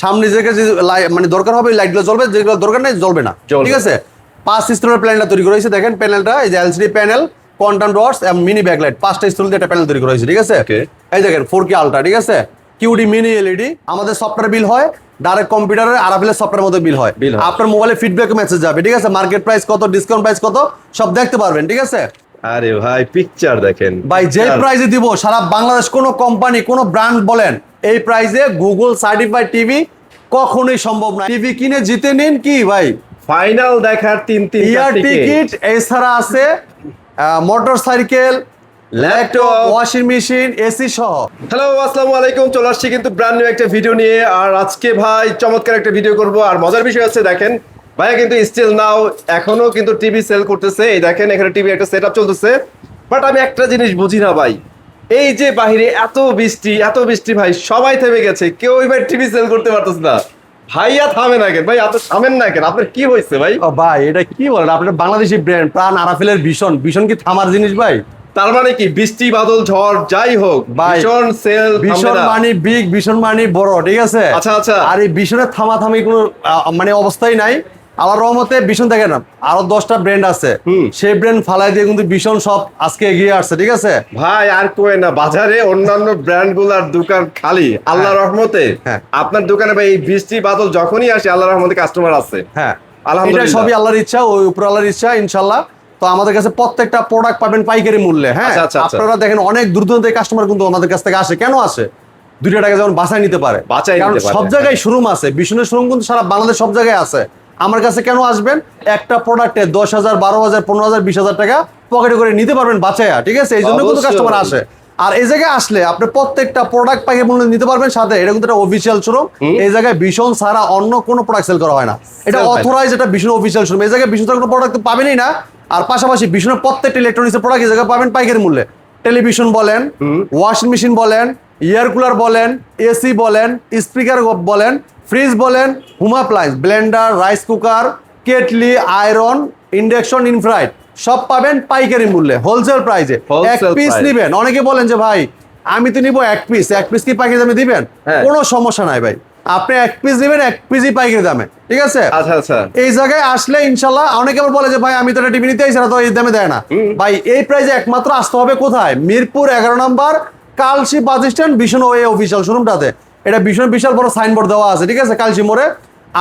সামনে যে মানে দরকার হবে লাইটগুলো জ্বলবে, যেগুলো দরকার নেই জ্বলবে না। ঠিক আছে, 5 স্তরের প্যানেলটা তৈরি করা হয়েছে। দেখেন প্যানেলটা, এই যে এলসিডি প্যানেল, কোয়ান্টাম ডটস এবং মিনি ব্যাকলাইট, 5টা স্তর দিয়ে একটা প্যানেল তৈরি করা হয়েছে। ঠিক আছে, এই দেখেন 4K আলট্রা। ঠিক আছে, কিউডি মিনি এলইডি। আমাদের সফটওয়্যার বিল হয় ডাইরেক্ট কম্পিউটারে, আরাফেলের সফটওয়্যারের মধ্যে বিল হয়। আপনার মোবাইলে ফিডব্যাক মেসেজ যাবে। ঠিক আছে, মার্কেট প্রাইস কত, ডিসকাউন্ট প্রাইস কত, সব দেখতে পারবেন। ঠিক আছে, আরে ভাই পিকচার দেখেন ভাই যে প্রাইসে দিব সারা বাংলাদেশ কোনো কোম্পানি কোনো ব্র্যান্ড বলেন এই প্রাইসে গুগল সার্টিফাইড টিভি কখনোই সম্ভব না। টিভি কিনে জিতে নিন কি ভাই, ফাইনাল দেখার তিন ইয়ার টিকিট। এছাড়া আছে motor cycle, laptop, washing machine, AC সহ। হ্যালো আসসালামু আলাইকুম, চলে আসছি কিন্তু ব্র্যান্ড নিউ একটা ভিডিও নিয়ে। আর আজকে ভাই চমৎকার একটা ভিডিও করব। আর মজার বিষয় হচ্ছে দেখেন ভাইয়া কিন্তু স্টিল নাও এখনো কিন্তু টিভি সেল করতেছে। এই দেখেন এখানে টিভি একটা সেটআপ চলতেছে। বাট আমি একটা জিনিস বুঝি না ভাই, এই যে বাহিরে এত বৃষ্টি ভাই, সবাই থেমে গেছে, কেউ ভাই টিভি সেল করতে পারতেছে না। ভাইয়া থামে না কেন ভাই, আপনি থামেন না কেন, আপনার কি হয়েছে ভাই? ও ভাই এটা কি বলেন, আপনার বাংলাদেশি ব্র্যান্ড প্রাণ আরাফেলের ভীষণ। ভীষণ কি থামার জিনিস ভাই? তার মানে কি বৃষ্টি বাদল ঝড় যাই হোক ভীষণ সেল, ভীষণ মানে বিগ, ভীষণ মানে বড়। ঠিক আছে, আচ্ছা আচ্ছা। আর এই ভীষণের থামাথামি কোনো মানে অবস্থাই নাই। আল্লাহর রহমতে ভীষণ দেখেন না, আরো 10টা ব্র্যান্ড আছে, সেই ব্র্যান্ড ফালাই দিয়ে কিন্তু ভীষণ সব আজকে এগিয়ে আসছে। ঠিক আছে ভাই, আর কই না বাজারে অন্যান্য ব্র্যান্ড গুলার দোকান খালি। আল্লাহর রহমতে আপনার দোকানে ভাই এই বৃষ্টি বাদল যখনই আসে আল্লাহর রহমতে কাস্টমার আছে। হ্যাঁ আলহামদুলিল্লাহ, সবই আল্লাহর ইচ্ছা, ওই উপর আল্লাহর ইচ্ছা ইনশাল্লাহ। তো আমাদের কাছে প্রত্যেকটা প্রোডাক্ট পাবেন পাইকারি মূল্যে। হ্যাঁ আপনারা দেখেন অনেক দূর দূরান্ত কাস্টমার কিন্তু আমাদের কাছ থেকে আসে। কেন আসে? 2 টাকা যেমন বাঁচায় নিতে পারে, কারণ সব জায়গায় শোরুম আছে। ভীষণের শোরুম কিন্তু সারা বাংলাদেশ সব জায়গায় আছে। আমার কাছে কেন আসবেন? একটা প্রোডাক্টে 10,000, 12,000, 15,000, 20,000 টাকা পকেটে করে নিতে পারবেন বাঁচায়া। ঠিক আছে, এই জন্য কিন্তু কাস্টমার আসে। আর এই জায়গায় আসলে আপনি প্রত্যেকটা প্রোডাক্ট পাইকারি মূল্যে নিতে পারবেন। সাথে এটা কিন্তু একটা অফিসিয়াল শোরুম। এই জায়গায় ভীষণ ছাড়া অন্য কোনো প্রোডাক্ট সেল করা হয় না। এটা অথরাইজ, এটা ভীষণ অফিসিয়াল শোরুম। এই জায়গায় ভীষণ ছাড়া কোনো প্রোডাক্ট পাবেনই না। আর পাশাপাশি ভীষণের প্রত্যেকটা ইলেকট্রনিক্সের প্রোডাক্ট এই জায়গায় পাবেন পাইকারি মূল্যে। টেলিভিশন বলেন, ওয়াশিং মেশিন বলেন, এয়ার কুলার বলেন, এসি বলেন, স্পিকার বলেন, ফ্রিজ বলেন, home appliance, blender, rice cooker, kettle, iron, induction, ইনফ্রাইট সব পাবেন পাইকারি মূল্যে, হোলসেল প্রাইসে। এক পিস নিবেন, অনেকে বলেন যে ভাই আমি তো নিবো এক পিস কি পাইকারি দামে দিবেন? কোনো সমস্যা নাই ভাই, আপনি এক পিস নেবেন, এক পিসই পাইকারি দামে। ঠিক আছে, আচ্ছা আচ্ছা। এই জায়গায় আসলে ইনশাল্লাহ অনেকে আবার বলে যে ভাই আমি তো একটা টিভি নিতে আইছি না, তো এই দামে দেয় না। ভাই এই প্রাইসে একমাত্র আসতে হবে কোথায়? মিরপুর 11 নম্বর কালসি বাস স্ট্যান্ড, ভীষণ ওই অফিসিয়াল শোরুমটাতে। এটা ভীষণ বিশাল বড় সাইনবোর্ড দেওয়া আছে। ঠিক আছে, কালসি মোড়ে।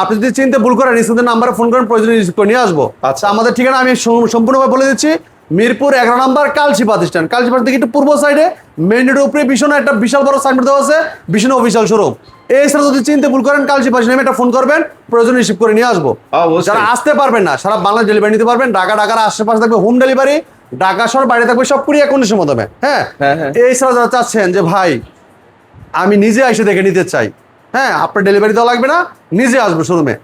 আপনি যদি চিনতে ভুল করেন স্ক্রিনের নাম্বারে ফোন করেন, প্রয়োজনে রিসিভ করে নিয়ে আসবো। আচ্ছা, আমাদের ঠিকানা আমি সম্পূর্ণভাবে বলে দিচ্ছি। মিরপুর 11 নম্বর কালসি বাস স্ট্যান্ড। কালসি বাস থেকে একটু পূর্ব সাইডে মেইন রোডের উপরে ভীষণ একটা বিশাল বড় সাইনবোর্ড দেওয়া আছে, ভীষণ অফিসিয়াল শোরুম। এছাড়া যদি চিনতে ভুল করেন কালসি বাস নেমে একটা ফোন করবেন, প্রয়োজনে রিসিভ করে নিয়ে আসবো। যারা আসতে পারবেন না সারা বাংলা ডেলিভারি নিতে পারবেন। ঢাকার আশেপাশে থাকবে হোম ডেলিভারি, ঢাকা শহর বাইরে থাকবে সব কুরিয়ার কন্ডিশনের মাধ্যমে। হ্যাঁ, এছাড়া যারা চাচ্ছেন যে ভাই আমি নিজে এসে দেখে নিতে চাই, হ্যাঁ আপনার ডেলিভারি দেওয়া লাগবে না, নিজে আসবো শোরুমে,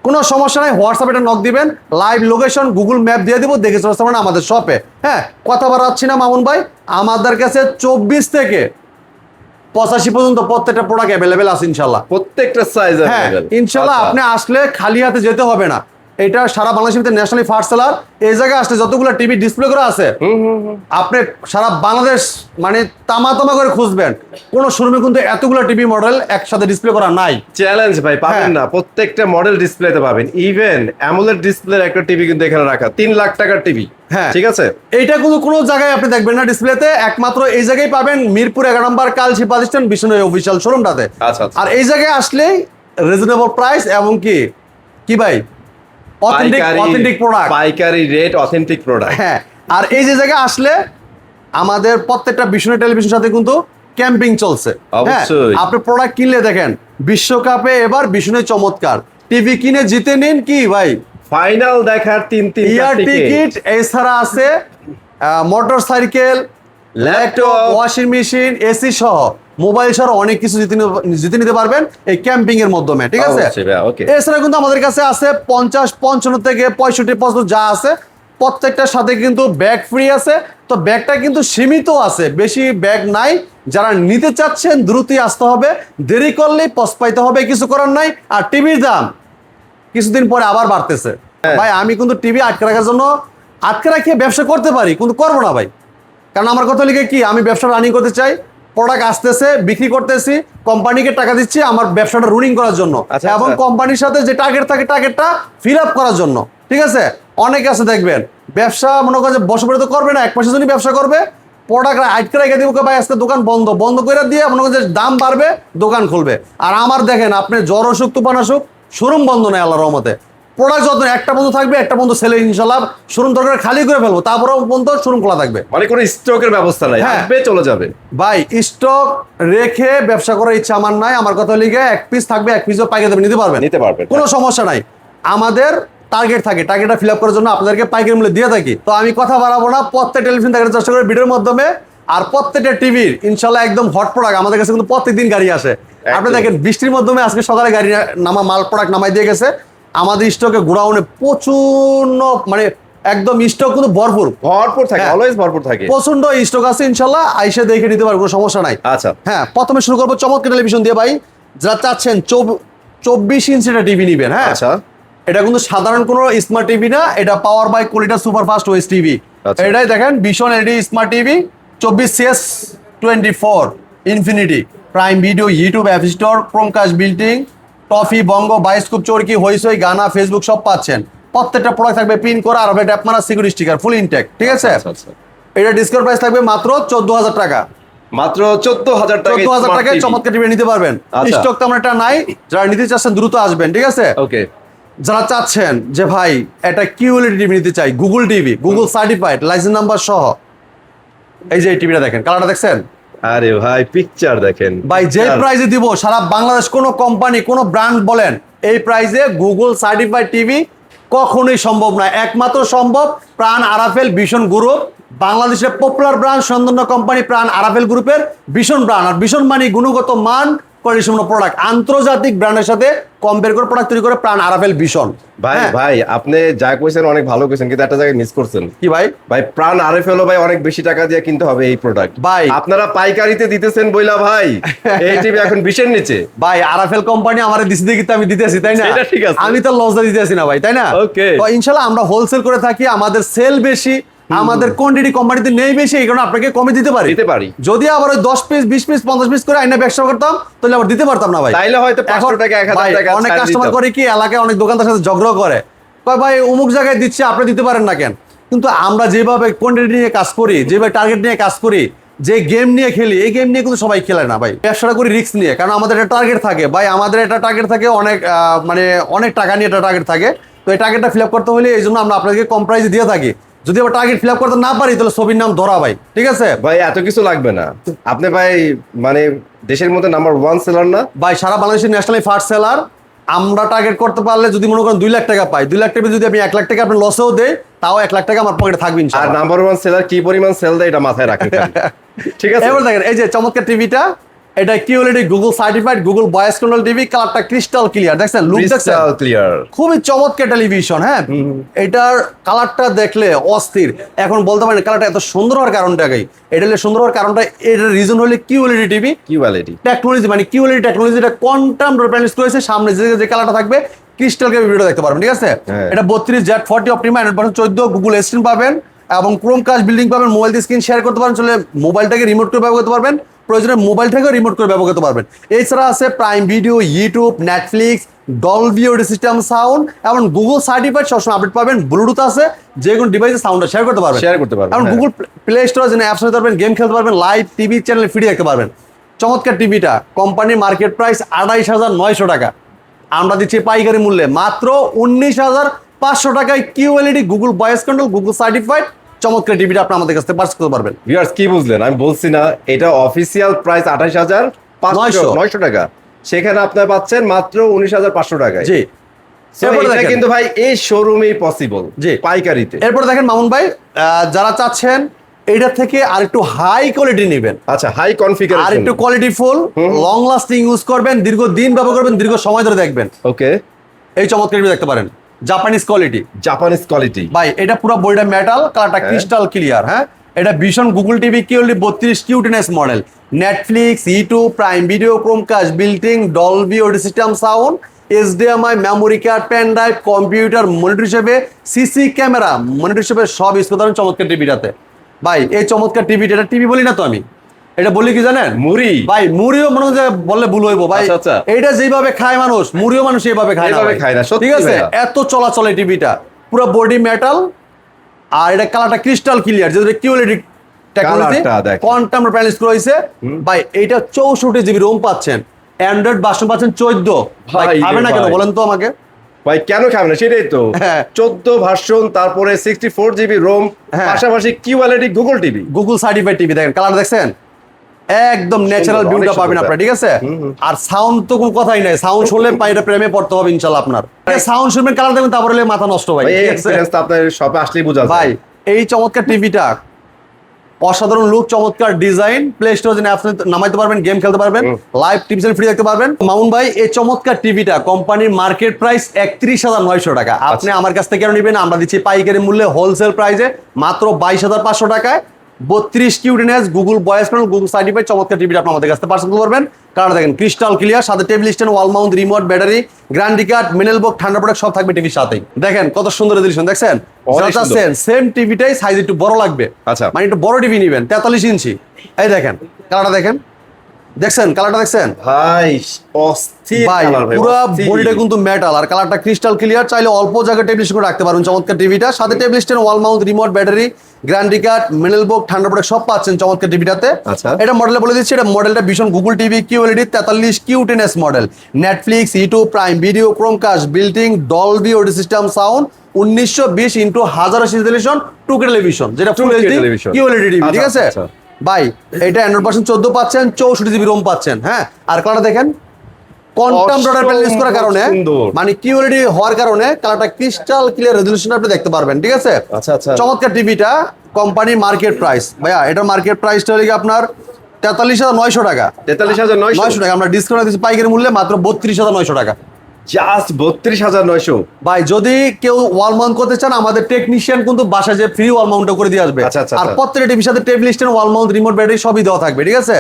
কোনো সমস্যা নাই। হোয়াটসঅ্যাপে একটা নক দিবেন, লাইভ লোকেশন গুগল ম্যাপ দিয়ে দিব, দেখে চলে আসতে পারেন আমাদের শপে। হ্যাঁ, কথা বাড়াচ্ছি না মামুন ভাই, আমাদের কাছে 24 থেকে 85 পর্যন্ত প্রত্যেকটা প্রোডাক্ট অ্যাভেলেবেল আছে ইনশাল্লাহ, প্রত্যেকটা সাইজ। হ্যাঁ ইনশাল্লাহ। আপনি আসলে খালি হাতে যেতে হবে না। এটা সারা বাংলাদেশের ন্যাশনালি ফার্স্ট সেলার। এই জায়গায় আসলে যতগুলো টিভি ডিসপ্লে করা আছে আপনি সারা বাংলাদেশ মানে তামা করে খুঁজবেন, কোন শোরুমে কিন্তু এতগুলো টিভি মডেল একসাথে ডিসপ্লে করা নাই। চ্যালেঞ্জ ভাই, পাবেন না, প্রত্যেকটা মডেল ডিসপ্লেতে পাবেন। ইভেন অ্যামোলেড ডিসপ্লের একটা টিভি কিন্তু এখানে রাখা, 3 লাখ টাকার টিভি। হ্যাঁ ঠিক আছে, এইটা কিন্তু কোনো জায়গায় আপনি দেখবেন না ডিসপ্লেতে, একমাত্র এই জায়গায় পাবেন মিরপুর 11 নম্বর কালসি বাস স্ট্যান্ড ভীষণ অফিসিয়াল শোরুমটাতে। আর এই জায়গায় আসলেই রিজনেবল প্রাইস এবং কি ভাই অথেন্টিক প্রোডাক্ট, পাইকারি রেট, অথেন্টিক প্রোডাক্ট। হ্যাঁ, আর এই যে জায়গায় আসলে আমাদের প্রত্যেকটা ভীষণের টেলিভিশন সাথে কিন্তু ক্যাম্পিং চলছে। হ্যাঁ, আপনি প্রোডাক্ট কিনলে দেখেন বিশ্বকাপে এবার ভীষণের চমৎকার টিভি কিনে জিতে নিন কি ভাই, ফাইনাল দেখার তিন ইয়ার টিকিট। এছাড়া আছে motor cycle, laptop, washing machine, AC সহ মোবাইল সহ অনেক কিছু জিতে নিতে পারবেন এই ক্যাম্পিং এর মাধ্যমে। ঠিক আছে, এছাড়া কিন্তু আমাদের কাছে আছে 50, 55 থেকে 65 পর্যন্ত যা আছে প্রত্যেকটার সাথে কিন্তু ব্যাগ ফ্রি আছে। তো ব্যাগটা কিন্তু সীমিত আছে, বেশি ব্যাগ নাই। যারা নিতে চাচ্ছেন দ্রুতই আসতে হবে, দেরি করলেই পস্তাইতে হবে, কিছু করার নাই। আর টিভির দাম কিছুদিন পরে আবার বাড়তেছে ভাই। আমি কিন্তু টিভি আটকে রাখার জন্য আটকে রাখিয়ে ব্যবসা করতে পারি, কিন্তু করবো না ভাই। কারণ আমার কথা লিখে কি, আমি ব্যবসা রানিং করতে চাই, প্রোডাক্ট আসতেছে, বিক্রি করতেছি, কোম্পানিকে টাকা দিচ্ছি আমার ব্যবসাটা রুনিং করার জন্য, এবং কোম্পানির সাথে যে টার্গেট থাকে টার্গেটটা ফিল আপ করার জন্য। ঠিক আছে, অনেকে আছে দেখবেন ব্যবসা মনে করে যে বসে পড়ে তো করবে না, 1 মাসের জন্য ব্যবসা করবে, প্রোডাক্ট আটকে রেখে দিব, ভাই আজকে দোকান বন্ধ, বন্ধ করে দিয়ে মনে করেন যে দাম বাড়বে দোকান খুলবে। আর আমার দেখেন আপনি জ্বর অসুখ তুফান অসুখ শোরুম বন্ধ নেই আল্লাহর রহমতে, প্রোডাক্ট যত একটা বন্ধ থাকবে, একটা বন্ধ সেলে ইনশাল্লাহ শোরুম দরকার খালি করে ফেলবো, তারপরেও বন্ধ শোরুম খোলা থাকবে, মানে কোনো স্টকের ব্যবস্থা নাই, আসবে চলে যাবে। ভাই স্টক রেখে ব্যবসা করার ইচ্ছা আমার নাই, আমার কথা লিখে 1 পিস থাকবে, 1 পিসও পাইকারি দামে নিতে পারবেন, কোনো সমস্যা নাই। আমাদের টার্গেট থাকে, টার্গেটটা ফিল আপ করার জন্য আপনাদেরকে পাইকারি মূল্যে দিয়ে থাকি। তো আমি কথা বাড়াবো না, প্রত্যেক টেলিভিশন দেখার চেষ্টা করি ভিডিওর মাধ্যমে, আর প্রত্যেকটা টিভির ইনশাল্লাহ একদম হট প্রোডাক্ট আমাদের কাছে কিন্তু প্রত্যেকদিন গাড়ি আসে। আপনি দেখেন বৃষ্টির মাধ্যমে আজকে সকালে গাড়ি মাল প্রোডাক্ট নামাই দিয়ে গেছে, আমাদের স্টকে গোডাউনে প্রচুর, মানে একদম স্টক কিন্তু ভরপুর থাকে, অলওয়েজ ভরপুর থাকে, প্রচন্ড স্টক আছে, ইনশাল্লাহ আইসে দেখে নিতে পারবো, কোনো সমস্যা নাই। আচ্ছা হ্যাঁ, প্রথমে শুরু করবো চমৎকার টেলিভিশন দিয়ে। ভাই যারা চাচ্ছেন 24 ইঞ্চিটা টিভি নিবেন, হ্যাঁ আচ্ছা, এটা কিন্তু সাধারণ কোনো স্মার্ট টিভি না, এটা power by quality super fast OS TV. এটাই দেখেন Vision LED smart TV 24CS24 infinity, Prime Video, YouTube, app store, Chromecast, built in, Toffee, Bongo, Bioscope, Chorki, Hoichoi, Gaana, Facebook সব পাচ্ছেন। প্রত্যেকটা প্রোডাক্ট থাকবে পিন করা, আর ট্যাপ মারা, সিকিউরিটি স্টিকার, ফুল ইনটেক। ঠিক আছে, এটা ডিসকাউন্ট প্রাইস থাকবে মাত্র 14,000 টাকা, মাত্র 14,000 টাকা, 14,000 টাকায় চমৎকার টিভি নিতে পারবেন। স্টক তেমন একটা নাই, যারা নিতে চাচ্ছেন দ্রুত আসবেন। ঠিক আছে, ওকে। যারা চাচ্ছেন যে ভাই এটা কিউএলইডি টিভি নিতে চাই, Google TV, Google certified, licence number সহ, এই যে এই টিভিটা দেখেন, কালারটা দেখছেন, আরে ভাই পিকচার দেখেন ভাই যে প্রাইসে দিব সারা বাংলাদেশ কোনো কোম্পানি কোনো ব্র্যান্ড বলেন এই প্রাইসে গুগল সার্টিফাইড টিভি কখনোই সম্ভব না, একমাত্র সম্ভব প্রাণ আরাফেল ভিশন গ্রুপ, বাংলাদেশের পপুলার ব্র্যান্ড স্বনামধন্য কোম্পানি প্রাণ আরাফেল গ্রুপের ভিশন ব্র্যান্ড। আর ভিশন মানে গুণগত মান, কোয়ালিটিসম্পন্ন প্রোডাক্ট, আন্তর্জাতিক ব্র্যান্ডের সাথে কম্পেয়ার করে প্রোডাক্ট তৈরি করে প্রাণ আরাফেল ভিশন। ভাই ভাই আপনি যা কইছেন অনেক ভালো কইছেন, কিন্তু একটা জায়গায় মিস করছেন। কি ভাই? ভাই প্রাণ আরাফেল ভাই অনেক বেশি টাকা দিয়ে কিনতে হবে এই প্রোডাক্ট, ভাই আপনারা পাইকারিতে দিতেছেন বইলা ভাই এই টিভি এখন 20 নিচে। ভাই আরাফেল কোম্পানি আমারে দিছে দেখি তো আমি দিতেছি, তাই না? ঠিক আছে, আমি তো লস দিতেছি না ভাই, তাই না? ওকে, তো ইনশাআল্লাহ আমরা হোলসেল করে থাকি, আমাদের সেল বেশি, আমাদের কোয়ান্টিটি কোম্পানিতে নেই বেশি, এই কারণে আপনাকে কমে দিতে পারি। যদি আবার ওই 10 পিস 20 পিস 50 পিস করে আইনা ব্যবসা করতাম তাহলে আবার দিতে পারতাম না ভাই, তাইলে হয়তো 500 টাকা 1000 টাকা। অনেক কাস্টমার করে কি এলাকায় অনেক দোকানদার সাথে ঝগড়া করে, কয় ভাই অমুক জায়গায় দিচ্ছে আপনি দিতে পারেন না কেন? কিন্তু আমরা যেভাবে কোয়ান্টিটি নিয়ে কাজ করি, যেভাবে টার্গেট নিয়ে কাজ করি, যে গেম নিয়ে খেলি, এই গেম নিয়ে কিন্তু সবাই খেলে না ভাই। ব্যবসাটা করি রিস্ক নিয়ে, কারণ আমাদের একটা টার্গেট থাকে ভাই, আমাদের একটা টার্গেট থাকে অনেক, মানে অনেক টাকা নিয়ে একটা টার্গেট থাকে। তো এই টার্গেটটা ফিল আপ করতে হলে এই জন্য আমরা আপনাকে কম প্রাইসে দিয়ে থাকি। যদি আবার টার্গেট ফিল আপ করতে না পারি তাহলে ছবির নাম ধরা ভাই। ঠিক আছে ভাই, এত কিছু লাগবে না, আপনি ভাই মানে দেশের মধ্যে নাম্বার 1 সেলার না ভাই, সারা বাংলাদেশের ন্যাশনালি ফার্স্ট সেলার। আমরা টার্গেট করতে পারলে যদি মনে করেন 2 লাখ টাকা পাই, 2 লাখ টাকা যদি আমি 1 লাখ টাকা আপনার লসেও দেই, তাও 1 লাখ টাকা আমার পকেটে থাকবে ইনশাআল্লাহ। আর নাম্বার 1 সেলার কি পরিমাণ সেল দেয় এটা মাথায় রাখেন। ঠিক আছে, এবার দেখেন এই যে চমৎকার টিভিটা, এটা QLED Google certified Google voice control TV, কালারটা ক্রিস্টাল ক্লিয়ার, দেখছেন লুক দেখছেন ক্লিয়ার, খুবই চমৎকার টেলিভিশন। হ্যাঁ, এটার কালারটা দেখলে অস্থির। এখন বলতে পারেন কালারটা এত সুন্দর হওয়ার কারণটা কি? এটা সুন্দর হওয়ার কারণটা, এটার রিজন হলো কিউএলইডি টিভি, কিউএলইডি টেকনোলজি, মানে কিউএলইডি টেকনোলজিটা কোয়ান্টাম ডোপালিস করেছে। সামনে যে কালারটা থাকবে ক্রিস্টাল ক্লিয়ার ভিডিও দেখতে পারবেন। ঠিক আছে, এটা 32Z40 অপটিমা 100% গুগল স্ক্রিন পাবেন এবং ক্রোমকাস্ট বিল্ডিং পাবেন, মোবাইল দিয়ে স্ক্রিন শেয়ার করতে পারেন, চলে মোবাইলটাকে রিমোট করে ব্যবহার করতে পারবেন, প্রয়োজনে মোবাইল থেকেও রিমোট করে ব্যবহার করতে পারবেন। এছাড়া আছে prime Video, YouTube, Netflix, Dolby audio system sound এবং গুগল সার্টিফাইড সবসময় আপডেট পাবেন। ব্লুটুথ আছে, যে কোনো ডিভাইসে সাউন্ডটা শেয়ার করতে পারবেন এবং গুগল প্লে স্টোরে যেন অ্যাপস নিতে পারবেন, গেম খেলতে পারবেন, লাইভ টিভি চ্যানেল ফ্রি দেখতে পারবেন। চমৎকার টিভিটা কোম্পানির মার্কেট প্রাইস 28,900 টাকা, আমরা দিচ্ছি পাইকারি মূল্যে মাত্র 19,500 টাকায়। QLED Google voice control Google certified চমৎকার টিভিটা আপনি আমাদের কাছ থেকে পারচেজ করতে পারবেন। ভিউয়ার্স কি বুঝলেন? আমি বলছি না, এটা অফিসিয়াল প্রাইস 28,900 টাকা, সেখানে আপনারা পাচ্ছেন মাত্র 19,500 টাকায়। জি, এটা কিন্তু ভাই এই শোরুমেই পসিবল, জি পাইকারিতে। এরপর দেখেন মামুন ভাই, যারা চাচ্ছেন এটা থেকে আরেকটু হাই কোয়ালিটি নেবেন, আচ্ছা হাই কনফিগারেশন, আরেকটু quality full, long lasting use করবেন, দীর্ঘদিন ব্যবহার করবেন, দীর্ঘ সময় ধরে দেখবেন, ওকে এই চমৎকার টিভি দেখতে পারেন। জাপানিজ কোয়ালিটি ভাই, এটা পুরো বডিটা মেটাল, কালারটা ক্রিস্টাল ক্লিয়ার। হ্যাঁ, এটা ভিশন গুগল টিভি কিউএলইডি 32 কিউটিনেস model, Netflix, YouTube, Prime Video, Chromecast built in, Dolby audio system sound, HDMI, memory card, pen drive, computer monitor হিসেবে, সিসি ক্যামেরা মনিটর হিসেবে সব ইউজ করতে পারেন চমৎকার টিভিটাতে। ভাই এই চমৎকার টিভিটা, এটা টিভি বলি না তো আমি, এটা বলি কি জানেন, মুড়ি ভাই মুড়িও মনে হয় বললে ভুল হইব ভাই। আচ্ছা। এইটা যেভাবে খায় মানুষ, মুড়িও মানুষ এইভাবে খায় না ভাই। ঠিক আছে, এত চলাচল এই টিভিটা, পুরো বডি মেটাল, আর এটা কালারটা ক্রিস্টাল ক্লিয়ার, যেটা কিউএলইডি টেকনোলজি কোয়ান্টাম প্যানেল রয়েছে ভাই। এইটা 64 জিবি রোম পাচ্ছেন, অ্যান্ড্রয়েড ভার্সন পাচ্ছেন 14। ভাই খাবে না কেন বলেন তো আমাকে? ভাই কেন খাবে না, সেটাই তো। 14 ভার্সন, তারপরে 64 জিবি রোম, পাশাপাশি QLED Google TV, Google certified TV. দেখেন কালার দেখছেন, একদম ন্যাচারাল ভিউটা পাবেন আপনারা। ঠিক আছে, আর সাউন্ড তো কোনো কথাই নাই, সাউন্ড শুনলে এটা প্রেমে পড়তে হবে ইনশাআল্লাহ আপনার। সাউন্ড শুনবেন, কালার দেখবেন, তারপরে মাথা নষ্ট ভাই। এই এক্সপেরিয়েন্স তো আপনার শপে আসলেই বোঝা যায় ভাই। এই চমৎকার টিভিটা, অসাধারণ লুক, চমৎকার ডিজাইন, প্লে স্টোর অ্যাপস নামাইতে পারবেন, গেম খেলতে পারবেন, লাইভ টিভি চ্যানেল ফ্রি দেখতে পারবেন। মামুন ভাই, এই চমৎকার টিভিটা কোম্পানির মার্কেট প্রাইস 31,900 টাকা। আপনি আমার কাছ থেকে কেন নেবেন? আমরা দিচ্ছি পাইকারি মূল্যে, হোলসেল প্রাইসে মাত্র 22,500 টাকায়। 32 কিউটিনেস Google voice panel, Google certified চমৎকার টিভিটা আপনি আমাদের কাছ থেকে পারচেজ করতে পারবেন। কারণ দেখেন ক্রিস্টাল ক্লিয়ার, সাথে table stand, wall mount, remote, battery, guarantee card, মিনেল বক্স, ঠান্ডা প্রোডাক্ট সব থাকবে টিভির সাথেই। দেখেন কত সুন্দর রেজোলিউশন, দেখছেন? সেম টিভিটাই সাইজ একটু বড় লাগবে, আচ্ছা, মানে একটু বড় টিভি নেবেন, 43 ইঞ্চি। এই দেখেন কালারটা, দেখেন, দেখছেন কালারটা, দেখছেন ভাই? অস্থির কালার ভাই, পুরো বডিটা কিন্তু মেটাল, আর কালারটা ক্রিস্টাল ক্লিয়ার। চাইলে অল্প জায়গায় টেবিল স্ট্যান্ড রাখতে পারবেন চমৎকার টিভিটা, সাথে table stand, wall mount, remote, battery, guarantee card, মিনেল বক্স, ঠান্ডা প্রোডাক্ট সব পাচ্ছেন চমৎকার টিভিটাতে। এটা মডেলে বলে দিচ্ছি, এটা মডেলটা ভীষণ গুগল টিভি কিউএলইডি 43 কিউটিনেস model, Netflix, YouTube, Prime Video, Chromecast, built in, Dolby audio system sound, 1920x1080 resolution, 2K television, যেটা ফুল এইচডি কিউএলইডি টিভি। ঠিক আছে ভাই, এটা অ্যান্ড্রয়েড ভার্সন 14 পাচ্ছেন, 64 জিবি রোম পাচ্ছেন। হ্যাঁ, আর কালারটা দেখেন, কোয়ান্টাম ডট প্যানেল ইউজ করার কারণে, মানে কিউএলইডি হওয়ার কারণে কালারটা ক্রিস্টাল ক্লিয়ার রেজোলিউশন আপনি দেখতে পারবেন। ঠিক আছে, চমৎকার টিভিটা। কোম্পানির মার্কেট প্রাইস ভাইয়া, এটার মার্কেট প্রাইসটা হলো আপনার 43,900 টাকা। 43,900 টাকা আমরা ডিসকাউন্ট দিচ্ছি পাইকারি মূল্যে মাত্র 32,900 টাকা। জাস্ট 32,900 ভাই। যদি কেউ ওয়াল মাউন্ট করতে চান, আমাদের টেকনিশিয়ান কিন্তু বাসায় যে ফ্রি ওয়াল মাউন্ট করে দিয়ে আসবে। আর প্রত্যেকটা টিভির সাথে table stand, wall mount, remote, battery সবই দেওয়া থাকবে। ঠিক আছে,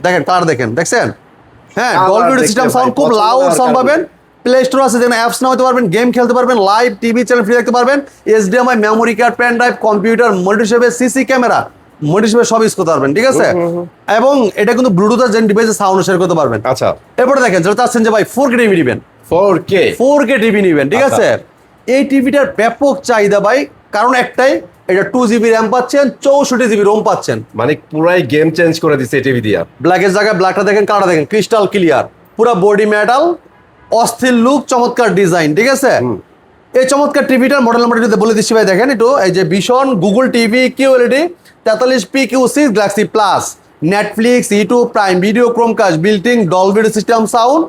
দেখেন কালার দেখেন, দেখছেন? হ্যাঁ, ডলবি অডিও সিস্টেম সাউন্ড, খুব লাউড সাউন্ড পাবেন। প্লে স্টোর আছে, যেখানে অ্যাপস নামাতে পারবেন, গেম খেলতে পারবেন, লাইভ টিভি চ্যানেল ফ্রি দেখতে পারবেন, HDMI, memory card, pen drive, computer, monitor হিসেবে, সিসি ক্যামেরা, মনিটর হিসেবে সব ইউজ করতে পারবেন। ঠিক আছে, এবং এটা কিন্তু ব্লুটুথ যেন ডিভাইসে সাউন্ড শেয়ার করতে পারবেন। আচ্ছা, এরপরে দেখেন, যেটা চাচ্ছেন যে ভাই 4K টিভি নেবেন, 4K টিভি নেবেন। ঠিক আছে, এই টিভিটার ব্যাপক চাহিদা ভাই, কারণ একটাই, এটা 2 জিবি র্যাম পাচ্ছেন, 64 জিবি রোম পাচ্ছেন, মানে পুরাই গেম চেঞ্জ করে দিচ্ছে এই টিভি দিয়া। ব্ল্যাকের জায়গায় ব্ল্যাকটা দেখেন, কালারটা দেখেন, ক্রিস্টাল ক্লিয়ার, পুরো বডি মেটাল, অস্থির লুক, চমৎকার ডিজাইন। ঠিক আছে, এই চমৎকার টিভিটার মডেল নাম্বারটা যদি বলে দিচ্ছি ভাই, দেখেন একটু, এই যে ভীষণ Google TV QLED 43 PQ6 Galaxy plus, Netflix, YouTube, Prime Video, Chromecast, built in, Dolby audio system sound,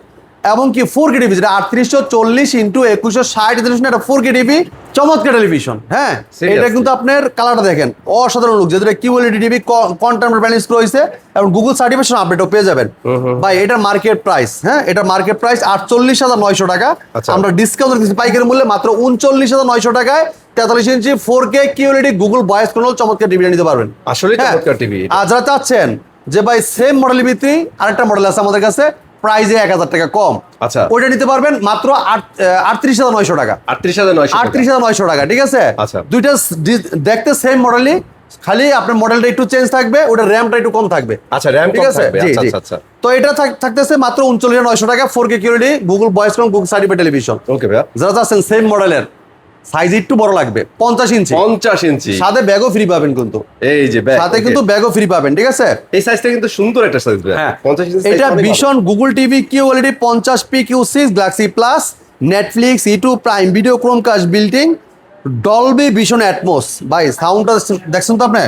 এমনকি 4K টিভি, যেটা 3840x2160 রেজোলিউশন, এটা 4K টিভি, চমৎকার টেলিভিশন। হ্যাঁ, এটা কিন্তু আপনার কালারটা দেখেন, অসাধারণ লুক, যেটা কিউএলইডি টিভি, কোয়ান্টাম প্যানেল রয়েছে, এবং গুগল সার্টিফিকেশন আপডেটও পেয়ে যাবেন ভাই। এটার মার্কেট প্রাইস, হ্যাঁ, এটার মার্কেট প্রাইস 48,900 টাকা। আমরা ডিসকাউন্ট দিচ্ছি পাইকারি মূল্যে মাত্র 39,900 টাকায়। 43 ইঞ্চি 4K QLED Google voice control চমৎকার টিভি নিতে পারবেন। আসলে চমৎকার টিভি। আর যারা চাচ্ছেন যে ভাই সেম মডেলের ভিতরে আরেকটা মডেল আছে আমাদের কাছে, প্রাইসে 1,000 টাকা কম, আচ্ছা, ওইটা নিতে পারবেন মাত্র 38,900 টাকা। 38,900 টাকা। ঠিক আছে, দুইটা দেখতে সেম মডেলই, খালি আপনার মডেলটা একটু চেঞ্জ থাকবে, ওটা র্যামটা একটু কম থাকবে। আচ্ছা, র্যাম কম থাকবে। আচ্ছা, তো এটা থাকতেছে মাত্র 39,900 টাকা, 4K QLED Google voice control, Google certified television. Okay ভাই, যারা চাচ্ছেন সেম মডেলের, সাইজ একটু বড় লাগবে, 50 ইঞ্চি, সাথে ব্যাগও ফ্রি পাবেন কিন্তু, এই যে ব্যাগ, সাথে কিন্তু ব্যাগও ফ্রি পাবেন। ঠিক আছে, এই সাইজটা কিন্তু সুন্দর একটা সাইজ ভাই। হ্যাঁ, 50 ইঞ্চি, এটা ভীষণ Google TV QLED 50 PQ6 Galaxy plus, Netflix, YouTube, Prime Video, Chromecast, built in, Dolby vision atoms. ভাই সাউন্ডটা দেখছেন তো আপনি,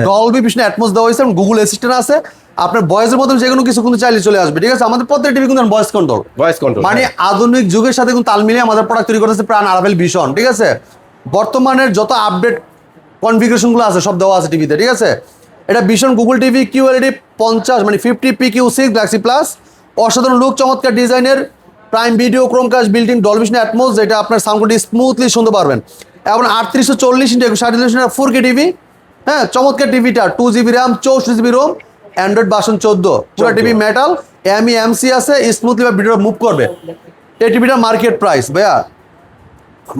ডলবি ভিশন অ্যাটমস দেওয়া হয়েছে, গুগল অ্যাসিস্ট্যান্ট আছে, আপনার ভয়েসের মধ্যে যে কোনো কিছু কিন্তু চাইলে চলে আসবে। ঠিক আছে, আমাদের প্রত্যেক টিভি কিন্তু ভয়েস কন্ট্রোল, মানে আধুনিক যুগের সাথে কিন্তু তাল মিলিয়ে আমাদের প্রোডাক্ট তৈরি করেছে প্রাণ আরাভেল ভিশন। ঠিক আছে, বর্তমানের যত আপডেট কনফিগারেশনগুলো আছে সব দেওয়া আছে টিভিতে। ঠিক আছে, এটা ভীষণ গুগল টিভি কিউএলইডি 50 মানে 50 PQ6 গ্যালাক্সি প্লাস, অসাধারণ লুক, চমৎকার ডিজাইনের, prime Video, Chromecast, built in, Dolby vision atoms, যেটা আপনার সাউন্ডটি স্মুথলি শুনতে পারবেন, এবং 3840x2160 রেজোলিউশনের 4K টিভি। হ্যাঁ, চমৎকার টিভিটা, 2 GB RAM, 64 GB ROM, Android version 14, পুরো টিভি মেটাল, এমসি আছে, স্মুথলি ভিডিও মুভ করবে। এই টিভিটার মার্কেট প্রাইস ভাইয়া,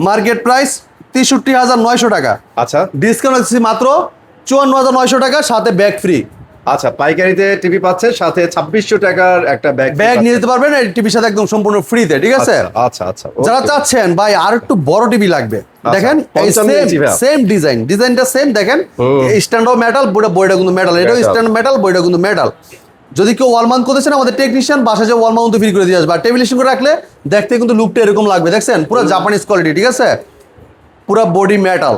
মার্কেট প্রাইস 63,900 টাকা। আচ্ছা, ডিসকাউন্ট আছে মাত্র 54,900 টাকা, সাথে ব্যাগ ফ্রি। আচ্ছা, পাইকারিতে টিভি পাচ্ছেন, সাথে 2600 টাকার একটা ব্যাগ নিয়ে যেতে পারবেন এই টিভির সাথে একদম সম্পূর্ণ ফ্রিতে, ঠিক আছে? আচ্ছা আচ্ছা, যারা চাচ্ছেন ভাই আর একটু বড় টিভি লাগবে, দেখেন এই সেম ডিজাইনটা সেম, দেখেন স্ট্যান্ডও মেটাল, বইটা কিন্তু মেটাল, এটাও স্ট্যান্ড মেটাল, বইটা কিন্তু মেটাল। যদি কেউ ওয়াল মাউন্ট করতেছেন, আমাদের টেকনিশিয়ান বাসায় যে ওয়াল মাউন্ট ফ্রি করে দিয়ে আসবে। আর টেবিল করে রাখলে দেখতে কিন্তু লুকটা এরকম লাগবে, দেখছেন পুরো জাপানিজ কোয়ালিটি, ঠিক আছে? পুরো বডি মেটাল,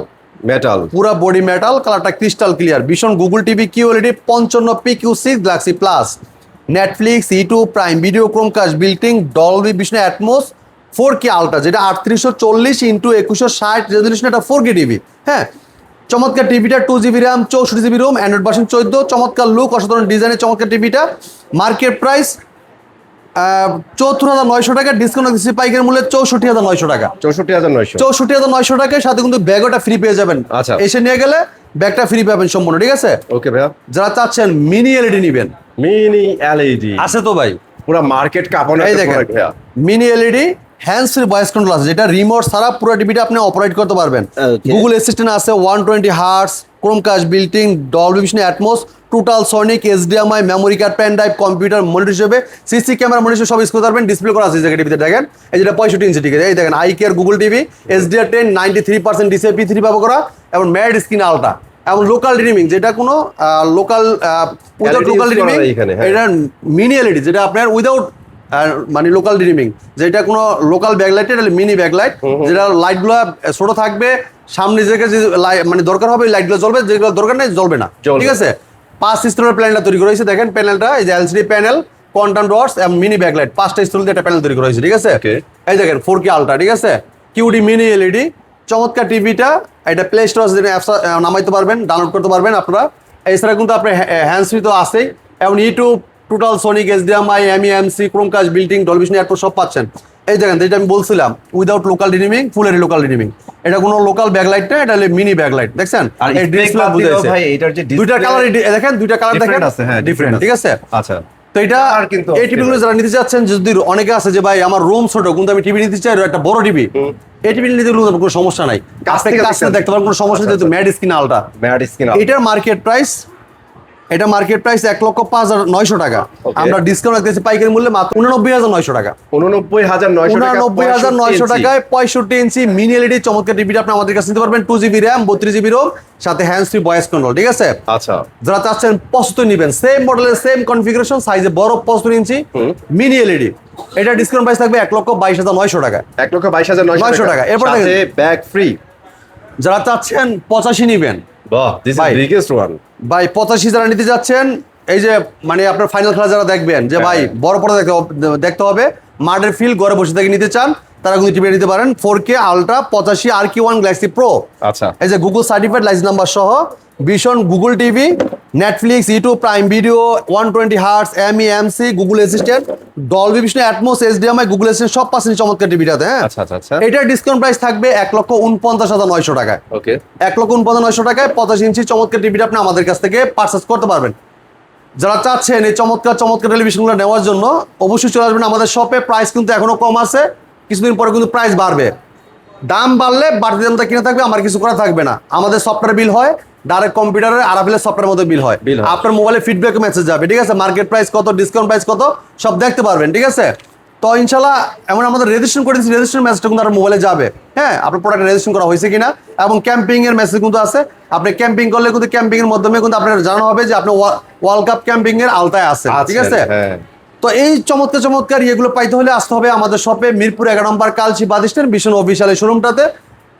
পুরো বডি মেটাল, কালারটা ক্রিস্টাল ক্লিয়ার, ভীষণ Google TV QLED 55 PQ6 Galaxy plus, Netflix, YouTube Prime Video, Chromecast, built in, Dolby Vision Atmos 4K ultra, যেটা 3840x2160 রেজলিউশন, এটা 4K টিভি। হ্যাঁ, চমৎকার টিভিটা, 2GB RAM, 64GB Rome, Android version 14, চমৎকার look, অসাধারণ ডিজাইনের চমৎকার টিভিটা। মার্কেট প্রাইস 74,900 টাকা, ডিসকাউন্ট দিচ্ছি পাইকারি মূল্যে 64,900 টাকা। 64,900 টাকায় সাথে কিন্তু ব্যাগটা ফ্রি পেয়ে যাবেন। আচ্ছা, এসে নিয়ে গেলে ব্যাগটা ফ্রি পাবেন সম্পূর্ণ, ঠিক আছে? ওকে ভাইয়া। যারা চাচ্ছেন মিনি এলইডি নেবেন, মিনি এলইডি আছে তো ভাই, পুরো মার্কেট কাঁপানো। এই দেখেন mini LED hands free voice control আছে, যেটা রিমোট ছাড়া পুরো টিভিটা আপনি অপারেট করতে পারবেন। গুগল অ্যাসিস্ট্যান্ট আছে, 120 hertz, Chromecast, built in, Dolby Vision Atmos, total sonic, HDMI, memory card, pen drive, computer monitor হিসেবে, সিসি ক্যামেরা মনিটর সব ইউজ করতে পারবেন। ডিসপ্লে করা আছে এই জায়গায় টিভিতে, দেখেন এই যেটা 65 ইঞ্চি, ঠিক আছে? এই দেখেন eye care Google TV, HDR10 93% DCI-P3 ব্যবহার করা, এবং ম্যাড স্ক্রিন আলট্রা, এবং লোকাল রিডিমিং, যেটা কোনো লোকাল উইদাউট লোকাল রিডিমিং, এটা মিনি এলইডি, যেটা আপনার উইদাউট মানে লোকাল রিডিমিং, যেটা কোনো লোকাল ব্যাকলাইট, এটা মিনি ব্যাকলাইট, যেটা লাইটগুলো ছোট থাকবে, সামনে যে মানে দরকার হবে লাইটগুলো জ্বলবে, যেগুলো দরকার নেই জ্বলবে না, ঠিক আছে? 5 স্তরের প্যানেলটা তৈরি করা হয়েছে, দেখেন প্যানেলটা, এই যে এলসিডি প্যানেল, কোয়ান্টাম ডটস এবং মিনি ব্যাকলাইট, 5টা স্তর দিয়ে একটা প্যানেল তৈরি করা হয়েছে, ঠিক আছে? এই দেখেন 4K আলট্রা, ঠিক আছে? কিউডি মিনি এলইডি, চমৎকার টিভিটা। এটা প্লে স্টোর আছে, অ্যাপস নামাইতে পারবেন, ডাউনলোড করতে পারবেন আপনারা। এছাড়া কিন্তু আপনার হ্যান্ডস ফ্রি তো আছেই, এবং YouTube, total sonic, HDMI, MEMC, Chromecast, built in, Dolby Vision Atmos সব পাচ্ছেন। এই দেখেন যেটা আমি বলছিলাম উইদাউট লোকাল রিডিমিং, ফুলের লোকাল রিডিমিং, এটা কোনো লোকাল ব্যাকলাইট না, এটা মিনি ব্যাকলাইট, দেখছেন? আর এই ডিসপ্লে বুঝাইছে ভাই, এটার যে দুইটা কালার, দেখেন দুইটা কালার দেখেন আছে, হ্যাঁ ডিফারেন্ট, ঠিক আছে? আচ্ছা, তো এটা এই টিভিগুলো যারা নিতে চাচ্ছেন, যদি অনেকে আছে যে ভাই আমার রুম ছোট কিন্তু আমি টিভি নিতে চাই একটা বড় টিভি, এই টিভি নিতে কোনো সমস্যা নাই, কাছ থেকে দেখতে পারেন, কোনো সমস্যা নেই, যেহেতু ম্যাড স্ক্রিন আলট্রা। এটার মার্কেট প্রাইস, এটা মার্কেট প্রাইস 1,05,900 টাকা, আমরা ডিসকাউন্ট রাখতেছি পাইকারি মূল্যে মাত্র 89,900 টাকা। 89,900 টাকায় 65 ইঞ্চি মিনি এলইডি চমৎকার টিভিটা আপনি আমাদের কাছে নিতে পারবেন, 2GB র্যাম, 32GB রোম, সাথে হ্যান্ডস ফ্রি ভয়েস কন্ট্রোল, ঠিক আছে? আচ্ছা, যারা চাচ্ছেন 75 নেবেন, সেম মডেলের সেম কনফিগারেশন, সাইজে বড় 75 ইঞ্চি মিনি এলইডি, এটা ডিসকাউন্ট প্রাইস থাকবে 1,22,900 টাকা। 1,22,900 টাকা, এরপর সাথে ব্যাগ ফ্রি। যারা চাচ্ছেন 85 নেবেন, বাহ, দিস ইজ বিগেস্ট ওয়ান ভাই, 85 যারা নিতে যাচ্ছেন, এই যে মানে আপনার ফাইনাল খেলা যারা দেখবেন, যে ভাই বড় পর্দা দেখতে হবে, মাঠের ফিল, ঘরে বসে থেকে নিতে চান, তারা কিন্তু টিভি নিতে পারেন 4K ultra 85 RQ1 Galaxy pro. আচ্ছা, এই যে গুগল সার্টিফাইড লাইসেন্স নাম্বার সহ, ভীষণ Google TV, Netflix, YouTube Prime Video, 120 hertz, MEMC, Google Assistant, Dolby Vision Atmos, HDMI, Google Assistant সব পাচ্ছেন চমৎকার টিভিটাতে। হ্যাঁ, আচ্ছা, এটার ডিসকাউন্ট প্রাইস থাকবে 1,49,900 টাকায়। ওকে, 1,49,900 টাকায় 85 ইঞ্চি চমৎকার টিভিটা আপনি আমাদের কাছ থেকে পারচেজ করতে পারবেন। যারা চাচ্ছেন এই চমৎকার টেলিভিশনগুলো নেওয়ার জন্য, অবশ্যই চলে আসবেন আমাদের শপে। প্রাইস কিন্তু এখনো কম আছে, কিছুদিন পরে কিন্তু প্রাইস বাড়বে, দাম বাড়লে বাড়তি দামটা কিনে থাকবে, আমার কিছু করা থাকবে না। আমাদের সফটওয়্যার বিল হয় ডাইরেক্ট কম্পিউটারে, আরাফেলের সফটওয়্যারের মধ্যে বিল হয়, আপনার মোবাইলে ফিডব্যাক মেসেজ যাবে, ঠিক আছে? মার্কেট প্রাইস কত, ডিসকাউন্ট প্রাইস কত, সব দেখতে পারবেন, ঠিক আছে? তো ইনশাল্লাহ এমন আমাদের রেজিস্ট্রেশন করে দিচ্ছি, রেজিস্ট্রেশন মেসেজটা কিন্তু আপনার মোবাইলে যাবে। হ্যাঁ, আপনার প্রোডাক্ট রেজিস্ট্রেশন করা হয়েছে কিনা, এবং ক্যাম্পিং এর মেসেজ কিন্তু আছে, আপনি ক্যাম্পিং করলে কিন্তু ক্যাম্পিং এর মাধ্যমে কিন্তু আপনার জানানো হবে যে আপনি ওয়ার্ল্ড কাপ ক্যাম্পিং এর আওতায় আছেন, ঠিক আছে? তো এই চমৎকার ইয়েগুলো পাইতে হলে আসতে হবে আমাদের শপে, মিরপুর 11 নম্বর কালচি বাদিস্টের ভীষণ অফিসিয়াল শোরুমটাতে।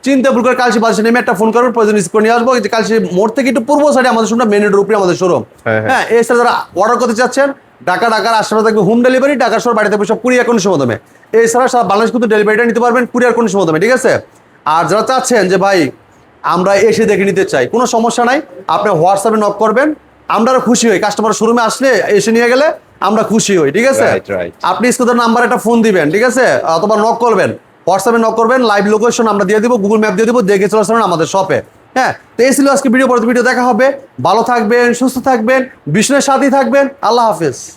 চিন্তা ভুল করে কালচি বাদিস্টে নেমে একটা ফোন করবেন, প্রয়োজন করে নিয়ে আসবো। যে কালচি মোড় থেকে একটু পূর্ব সাইডে আমাদের শোরুমটা, মেন রোডের উপরে আমাদের শোরুম। হ্যাঁ, এছাড়া যারা অর্ডার করতে চাচ্ছেন, ঢাকার আশেপাশে থাকবে হোম ডেলিভারি, ঢাকার শহর বাড়িতে বসে কুরিয়ার কন্ডিশনের মাধ্যমে। এছাড়া সারা বাংলাদেশ কিন্তু ডেলিভারিটা নিতে পারবেন কুরিয়ার কন্ডিশনের মাধ্যমে, ঠিক আছে? আর যারা চাচ্ছেন যে ভাই আমরা এসে দেখে নিতে চাই, কোনো সমস্যা নাই, আপনি হোয়াটসঅ্যাপে নক করবেন, আমরা খুশি হই। কাস্টমার শোরুমে আসলে এসে নিয়ে গেলে আমরা খুশি হই, ঠিক আছে? আপনি স্কুলের নাম্বার একটা ফোন দিবেন, ঠিক আছে? অথবা নক করবেন, হোয়াটসঅ্যাপে নক করবেন, লাইভ লোকেশন আমরা দিয়ে দিব, গুগল ম্যাপ দিয়ে দিব, দেখে চলে আসবেন আমাদের শপে। হ্যাঁ, তো এই ছিল আজকে ভিডিও, পরে ভিডিও দেখা হবে। ভালো থাকবেন, সুস্থ থাকবেন, বিষ্ণুর সাথেই থাকবেন। আল্লাহ হাফেজ।